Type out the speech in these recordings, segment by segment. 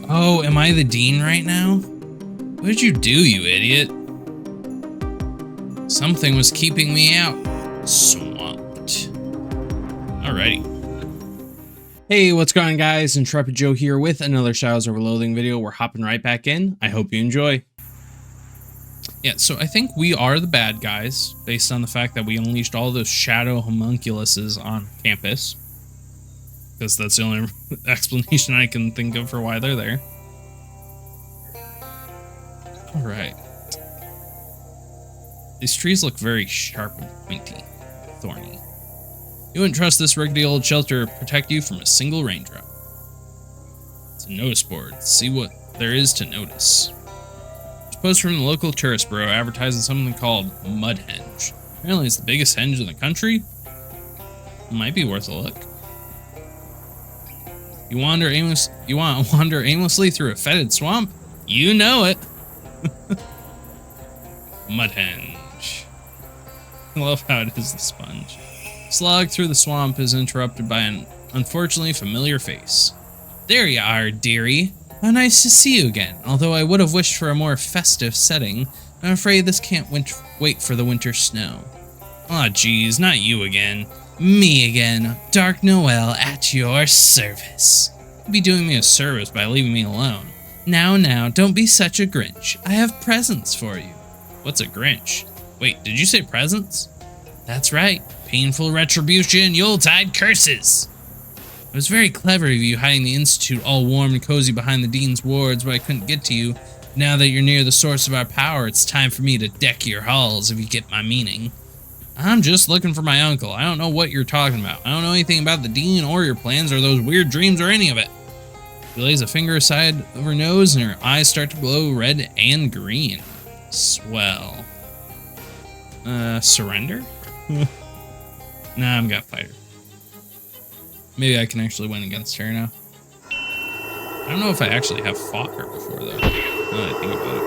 Oh, am I the dean right now? What did you do, you idiot? Something was keeping me out. Swamped. Alrighty. Hey, what's going on, guys? IntrepidJoe here with another Over Loathing video. We're hopping right back in. I hope you enjoy. Yeah, so I think we are the bad guys, based on the fact that we unleashed all those shadow homunculuses on campus. Because that's the only explanation I can think of for why they're there. Alright. These trees look very sharp and pointy, thorny. You wouldn't trust this rickety old shelter to protect you from a single raindrop. It's a notice board. See what there is to notice. It's a post from the local tourist bureau advertising something called Mudhenge. Apparently it's the biggest henge in the country. Might be worth a look. You want to wander aimlessly through a fetid swamp? You know it. Mudhenge. I love how it is the sponge. Slog through the swamp is interrupted by an unfortunately familiar face. There you are, dearie. How nice to see you again. Although I would have wished for a more festive setting, I'm afraid this can't wait for the winter snow. Aw, geez, not you again. Me again. Dark Noel at your service. You'd be doing me a service by leaving me alone. Now, don't be such a Grinch. I have presents for you. What's a Grinch? Wait, did you say presents? That's right. Painful retribution, Yuletide curses. It was very clever of you hiding the Institute all warm and cozy behind the Dean's wards where I couldn't get to you. Now that you're near the source of our power, it's time for me to deck your halls, if you get my meaning. I'm just looking for my uncle. I don't know what you're talking about. I don't know anything about the Dean or your plans or those weird dreams or any of it. She lays a finger aside of her nose and her eyes start to glow red and green. Swell. Surrender? Nah, I'm gonna fight her. Maybe I can actually win against her now. I don't know if I actually have fought her before, though. Now that I think about it.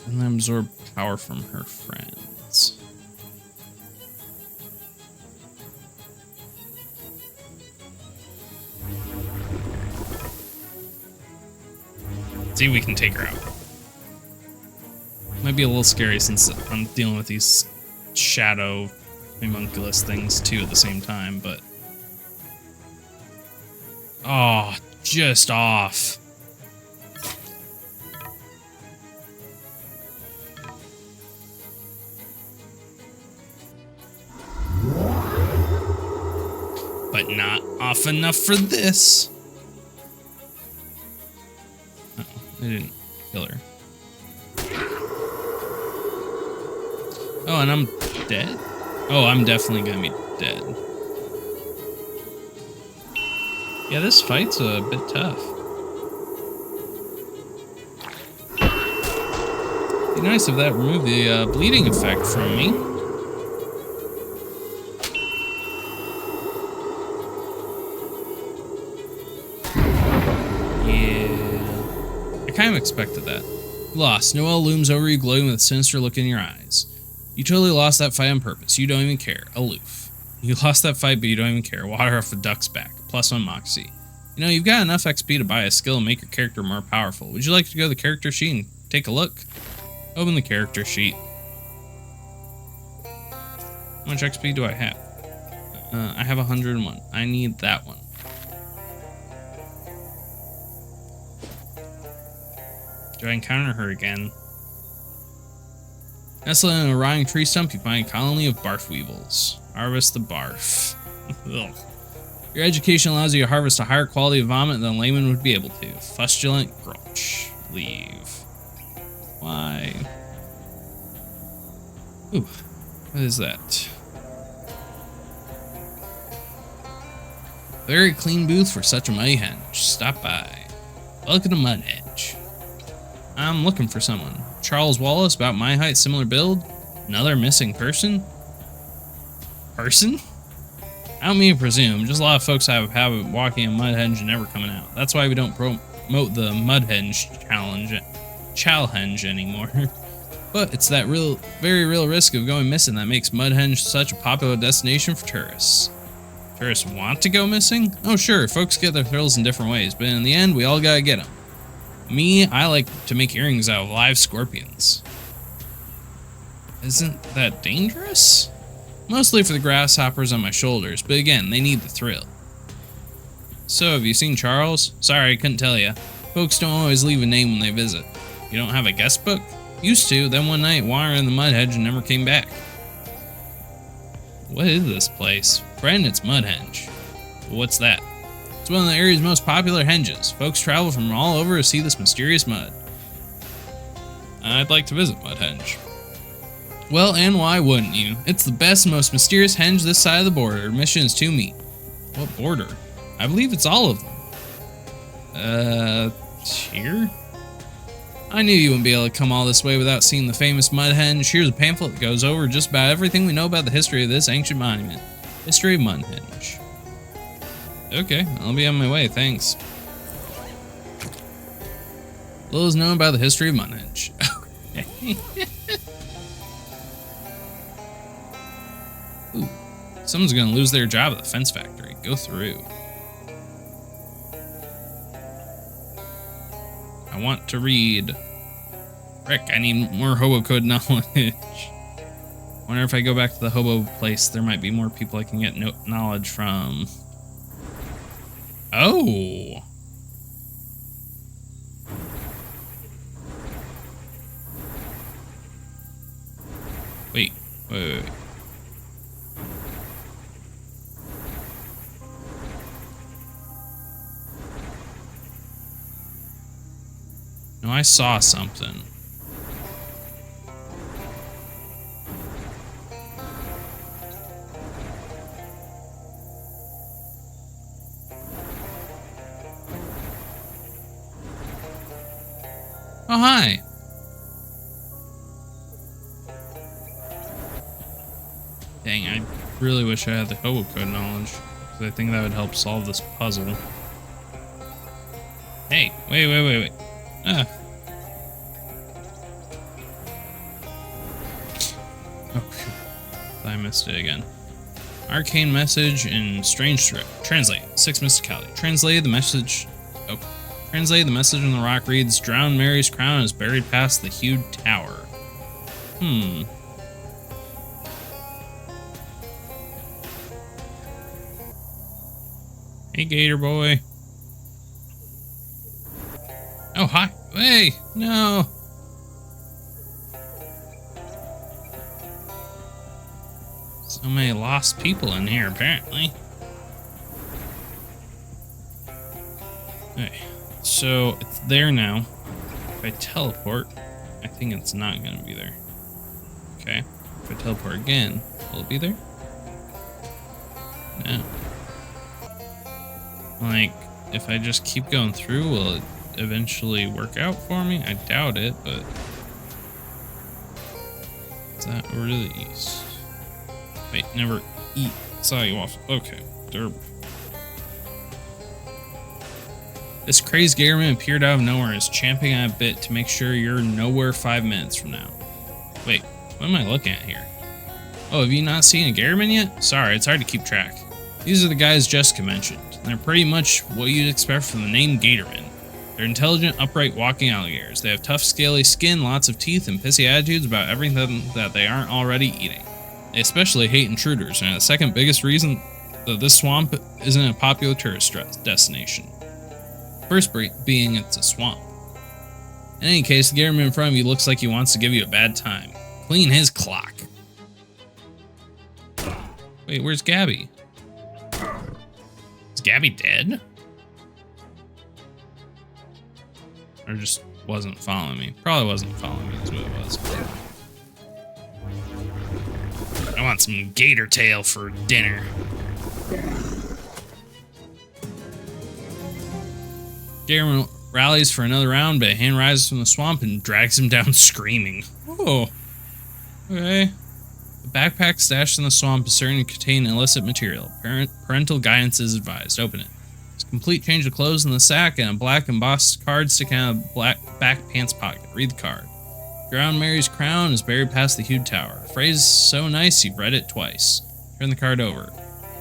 And then absorb power from her friends. See if we can take her out. Might be a little scary since I'm dealing with these shadow homunculus things too at the same time, but... Oh, just off. But not off enough for this. Uh-oh, I didn't kill her. Oh, and I'm dead? Oh, I'm definitely gonna be dead. Yeah, this fight's a bit tough. It'd be nice if that removed the bleeding effect from me. Yeah. I kind of expected that. Lost. Noel looms over you, glowing with a sinister look in your eyes. You totally lost that fight on purpose. You don't even care. Aloof. You lost that fight, but you don't even care. Water off a duck's back. +1 Moxie. You know, you've got enough XP to buy a skill and make your character more powerful. Would you like to go to the character sheet and take a look? Open the character sheet. How much XP do I have? I have 101. I need that one. Do I encounter her again? Nestled in a rotting tree stump, you find a colony of barf weevils. Harvest the barf. Ugh. Your education allows you to harvest a higher quality of vomit than a layman would be able to. Fustulent Grunch. Leave. Why? Ooh. What is that? Very clean booth for such a mighty henge. Stop by. Welcome to Mudhenge. I'm looking for someone. Charles Wallace, about my height, similar build. Another missing person? Person? I don't mean to presume, just a lot of folks have a habit of walking in Mudhenge and never coming out. That's why we don't promote the Mudhenge challenge anymore. But it's that very real risk of going missing that makes Mudhenge such a popular destination for tourists. Tourists want to go missing? Oh sure, folks get their thrills in different ways, but in the end, we all gotta get them. Me, I like to make earrings out of live scorpions. Isn't that dangerous? Mostly for the grasshoppers on my shoulders, but again, they need the thrill. So, have you seen Charles? Sorry, I couldn't tell ya. Folks don't always leave a name when they visit. You don't have a guest book? Used to, then one night, wandered in the mud hedge and never came back. What is this place? Friend, it's Mudhenge. What's that? It's one of the area's most popular henges. Folks travel from all over to see this mysterious mud. I'd like to visit Mudhenge. Well, and why wouldn't you? It's the best, most mysterious henge this side of the border. Admission is to me. What border? I believe it's all of them. Here? I knew you wouldn't be able to come all this way without seeing the famous Mudhenge. Here's a pamphlet that goes over just about everything we know about the history of this ancient monument. History of Mudhenge. Okay, I'll be on my way, thanks. Little is known about the history of Mudhenge. Okay. Ooh, someone's gonna lose their job at the fence factory. Go through. I want to read. Frick, I need more hobo code knowledge. Wonder if I go back to the hobo place, there might be more people I can get knowledge from. Oh! Wait. No, I saw something. Oh, hi. Dang, I really wish I had the hobo code knowledge, because I think that would help solve this puzzle. Hey, wait. Ah. Okay. I missed it again. Arcane message in strange threat. Translate. 6 mysticality. Translate the message. Oh. Translate the message on the rock reads, Drowned Mary's crown is buried past the huge tower. Hey, Gator boy. Oh, hi. Hey, no. So many lost people in here, apparently. Okay, so it's there now. If I teleport, I think it's not going to be there. Okay, if I teleport again, will it be there? No. Like, if I just keep going through, will it eventually work out for me? I doubt it, but is that over to the east? Wait, never eat soggy waffle. Okay, derp. This crazed gatorman appeared out of nowhere and is champing at a bit to make sure you're nowhere 5 minutes from now. Wait, what am I looking at here? Oh, have you not seen a gatorman yet? Sorry, it's hard to keep track. These are the guys Jessica mentioned. They're pretty much what you'd expect from the name gatorman. They're intelligent, upright, walking alligators. They have tough, scaly skin, lots of teeth, and pissy attitudes about everything that they aren't already eating. They especially hate intruders, and are the second biggest reason that this swamp isn't a popular tourist destination. First being it's a swamp. In any case, the gatorman in front of you looks like he wants to give you a bad time. Clean his clock. Wait, where's Gabby? Is Gabby dead? Or just wasn't following me? Probably wasn't following me, is what it was. I want some gator tail for dinner. Gatorman rallies for another round, but a hand rises from the swamp and drags him down screaming. Oh, okay. The backpack stashed in the swamp is certain to contain illicit material. Parental guidance is advised. Open it. There's a complete change of clothes in the sack and a black embossed card sticking out of the back pants pocket. Read the card. Drowned Mary's crown is buried past the huge tower. A phrase so nice you've read it twice. Turn the card over.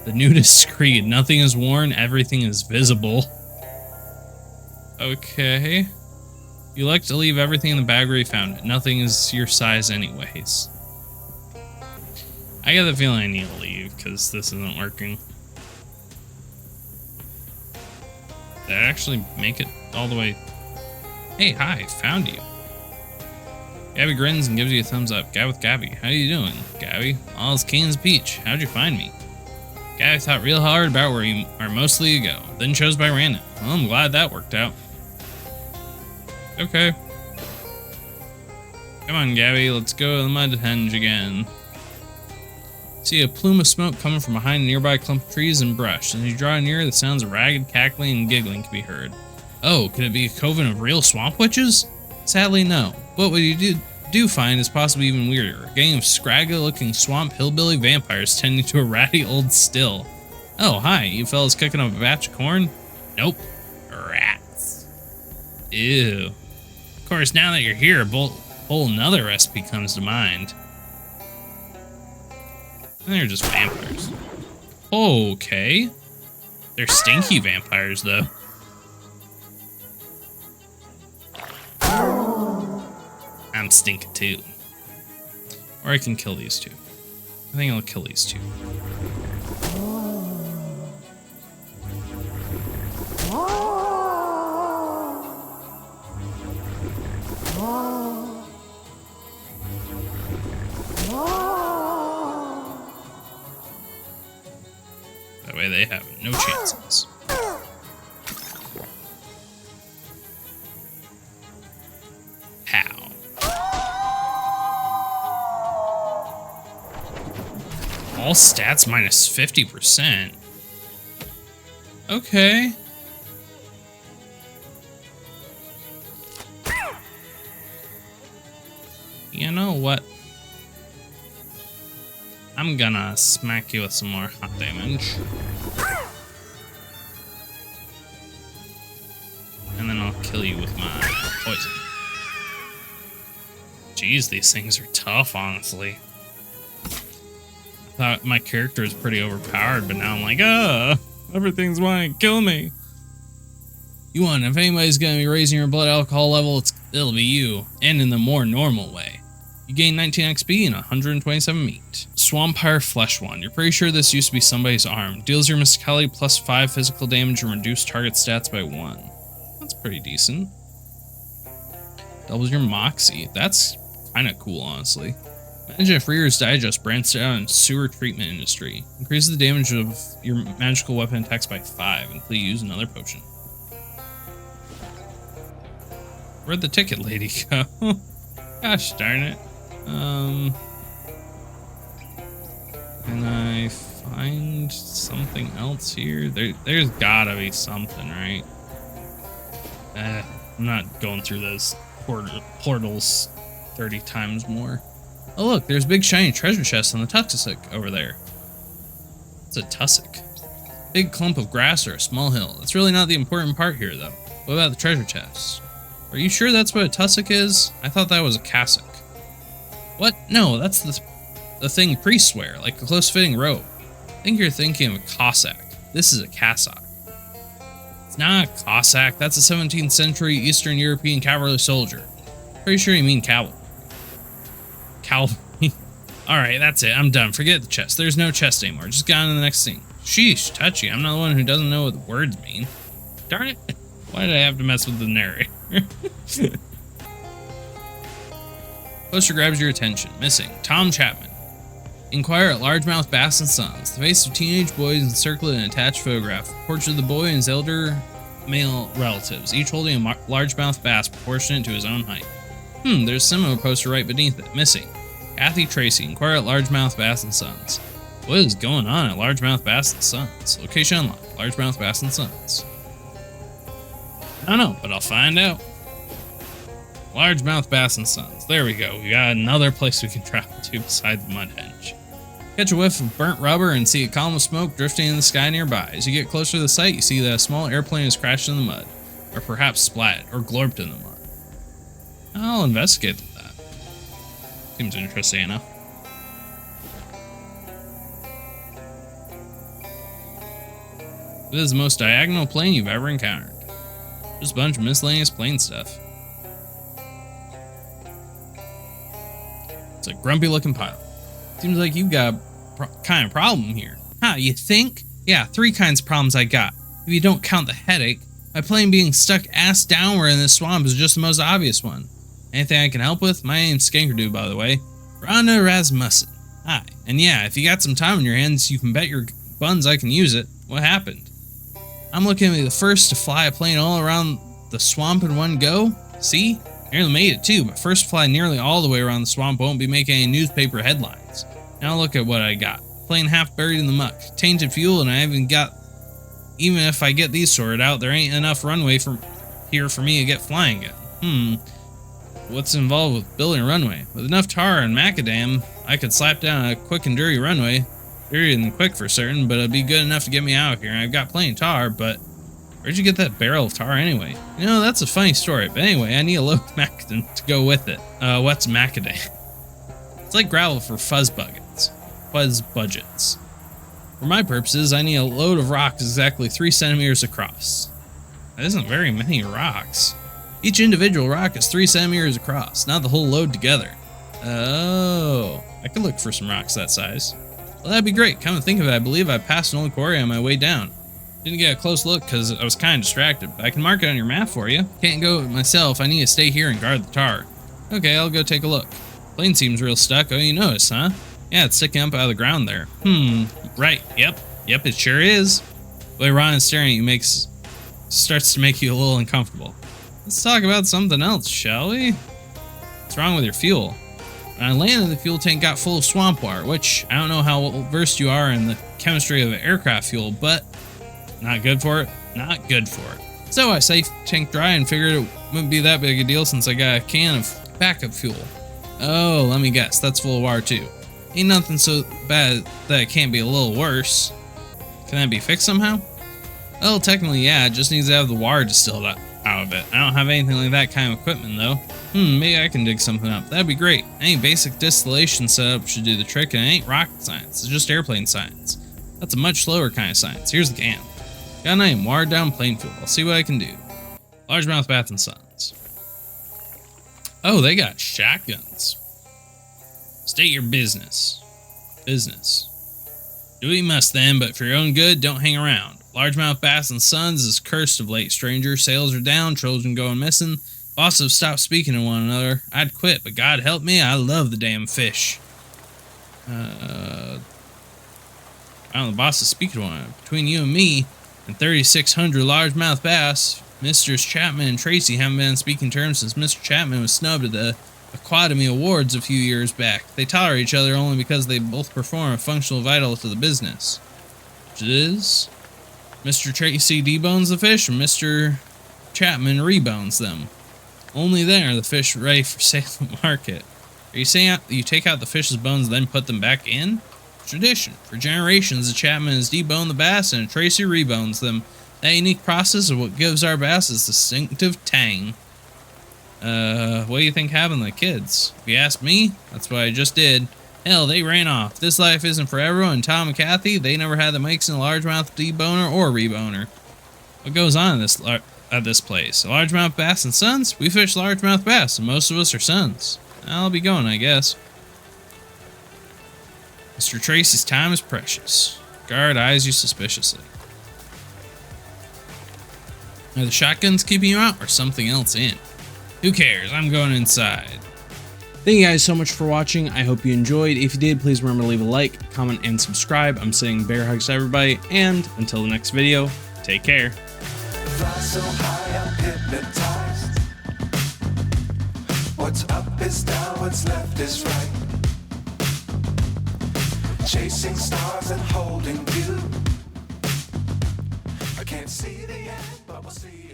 The nudist creed. Nothing is worn, everything is visible. Okay. You like to leave everything in the bag where you found it. Nothing is your size anyways. I get the feeling I need to leave because this isn't working. Did I actually make it all the way? Hey, hi, found you. Gabby grins and gives you a thumbs up. Gab with Gabby. How you doing, Gabby? All as keen as peach. How'd you find me? Gabby thought real hard about where you are mostly to go, then chose by random. Well, I'm glad that worked out. Okay. Come on, Gabby, let's go to the Mudhenge again. See a plume of smoke coming from behind a nearby clump of trees and brush. As you draw near, the sounds of ragged cackling and giggling can be heard. Oh, could it be a coven of real swamp witches? Sadly, no. But what you do find is possibly even weirder. A gang of scraggly-looking swamp hillbilly vampires tending to a ratty old still. Oh, hi, you fellas cooking up a batch of corn? Nope. Rats. Ew. Of course, now that you're here, a whole another recipe comes to mind. And they're just vampires. Okay. They're stinky vampires, though. I'm stinking too. Or I can kill these two. I think I'll kill these two. That way they have no chances. How? All stats minus 50%. Okay. You know what? I'm gonna smack you with some more hot damage. And then I'll kill you with my poison. Jeez, these things are tough, honestly. I thought my character was pretty overpowered, but now I'm like, everything's wanting to kill me. You won. If anybody's gonna be raising your blood alcohol level, it'll be you, and in the more normal way. You gain 19 XP and 127 meat. Swampire Flesh Wand. You're pretty sure this used to be somebody's arm. Deals your mysticality plus 5 physical damage and reduce target stats by 1. That's pretty decent. Doubles your moxie. That's kind of cool, honestly. Imagine if Reader's Digest branched out in sewer treatment industry. Increases the damage of your magical weapon attacks by 5 until you use another potion. Where'd the ticket lady go? Gosh darn it. Can I find something else here? There's gotta be something, right? I'm not going through those portals 30 times more. Oh look, there's a big shiny treasure chest on the tussock over there. It's a tussock. Big clump of grass or a small hill. That's really not the important part here, though. What about the treasure chest? Are you sure that's what a tussock is? I thought that was a cassock. What? No, that's the thing priests wear, like a close-fitting robe. I think you're thinking of a Cossack. This is a cassock. It's not a Cossack. That's a 17th century Eastern European cavalry soldier. Pretty sure you mean cavalry. Cavalry. Alright, that's it. I'm done. Forget the chest. There's no chest anymore. Just got on to the next thing. Sheesh, touchy. I'm not the one who doesn't know what the words mean. Darn it. Why did I have to mess with the narrator? Poster grabs your attention. Missing. Tom Chapman. Inquire at Largemouth Bass and Sons. The face of teenage boys encircled in an attached photograph. Portrait of the boy and his elder male relatives, each holding a largemouth bass proportionate to his own height. There's a similar poster right beneath it. Missing. Kathy Tracy. Inquire at Largemouth Bass and Sons. What is going on at Largemouth Bass and Sons? Location unlocked. Largemouth Bass and Sons. I don't know, but I'll find out. Largemouth Bass and Sons. There we go. We got another place we can travel to besides the Mudhenge. Catch a whiff of burnt rubber and see a column of smoke drifting in the sky nearby. As you get closer to the site, you see that a small airplane has crashed in the mud, or perhaps splatted or glorped in the mud. I'll investigate that. Seems interesting enough. It is the most diagonal plane you've ever encountered. Just a bunch of miscellaneous plane stuff. It's a grumpy looking pilot. Seems like you've got a kind of problem here. Huh, you think? Yeah, 3 kinds of problems I got. If you don't count the headache, my plane being stuck ass downward in this swamp is just the most obvious one. Anything I can help with? My name's Skankerdude, by the way. Rhonda Rasmussen. Hi. And yeah, if you got some time on your hands, you can bet your buns I can use it. What happened? I'm looking to be the first to fly a plane all around the swamp in one go. See? Nearly made it too, but first to fly nearly all the way around the swamp won't be making any newspaper headlines. Now look at what I got. Plane half buried in the muck, tainted fuel, and even if I get these sorted out, there ain't enough runway here for me to get flying again. What's involved with building a runway? With enough tar and macadam, I could slap down a quick and dirty runway. Dirty and quick for certain, but it'd be good enough to get me out of here. I've got plenty of tar, but where'd you get that barrel of tar anyway? You know, that's a funny story, but anyway, I need a load of macadam to go with it. What's macadam? It's like gravel for fuzz budgets. For my purposes, I need a load of rocks exactly 3 centimeters across. That isn't very many rocks. Each individual rock is 3 centimeters across, not the whole load together. Oh, I could look for some rocks that size. Well, that'd be great. Come to think of it, I believe I passed an old quarry on my way down. Didn't get a close look because I was kind of distracted, but I can mark it on your map for you. Can't go myself, I need to stay here and guard the tar. Okay, I'll go take a look. Plane seems real stuck. Oh, you noticed, huh? Yeah, it's sticking up out of the ground there. Right, yep, it sure is. The way Ron is staring at you starts to make you a little uncomfortable. Let's talk about something else, shall we? What's wrong with your fuel? When I landed, the fuel tank got full of swamp water, which I don't know how versed you are in the chemistry of aircraft fuel, but not good for it. Not good for it. So I safe tank dry and figured it wouldn't be that big a deal since I got a can of backup fuel. Oh, let me guess, that's full of water too. Ain't nothing so bad that it can't be a little worse. Can that be fixed somehow? Well, technically, yeah, it just needs to have the water distilled out of it. I don't have anything like that kind of equipment, though. Maybe I can dig something up. That'd be great. Any basic distillation setup should do the trick, and it ain't rocket science. It's just airplane science. That's a much slower kind of science. Here's the can. Got a name, watered down plane fuel. I'll see what I can do. Largemouth Bath and Sons. Oh, they got shotguns. State your business. Do what you must then, but for your own good, don't hang around. Largemouth Bass and Sons is cursed of late, stranger. Sales are down, children going missing. Bosses have stopped speaking to one another. I'd quit, but God help me, I love the damn fish. I don't know, the bosses speak to one another. Between you and me, and 3,600 largemouth bass, Misters Chapman and Tracy haven't been on speaking terms since Mr. Chapman was snubbed at the Aquademy Awards a few years back. They tolerate each other only because they both perform a functional vital to the business. Which is Mr. Tracy debones the fish and Mr. Chapman rebones them. Only then are the fish ready for sale at market. Are you saying you take out the fish's bones and then put them back in? Tradition. For generations, the Chapman has deboned the bass and Tracy rebones them. That unique process is what gives our bass its distinctive tang. What do you think happened to the kids? If you ask me, that's what I just did. Hell, they ran off. This life isn't for everyone, and Tom and Kathy, they never had the makes in a largemouth deboner or reboner. What goes on at this place? A largemouth bass and sons? We fish largemouth bass, and most of us are sons. I'll be going, I guess. Mr. Tracy's time is precious. Guard eyes you suspiciously. Are the shotguns keeping you out, or something else in? Who cares? I'm going inside. Thank you guys so much for watching. I hope you enjoyed. If you did, please remember to leave a like, comment, and subscribe. I'm sending bear hugs to everybody, and until the next video, take care. Fly so high, I'm hypnotized. What's up is down, what's left is right. Chasing stars and holding you. I can't see the end, but we'll see.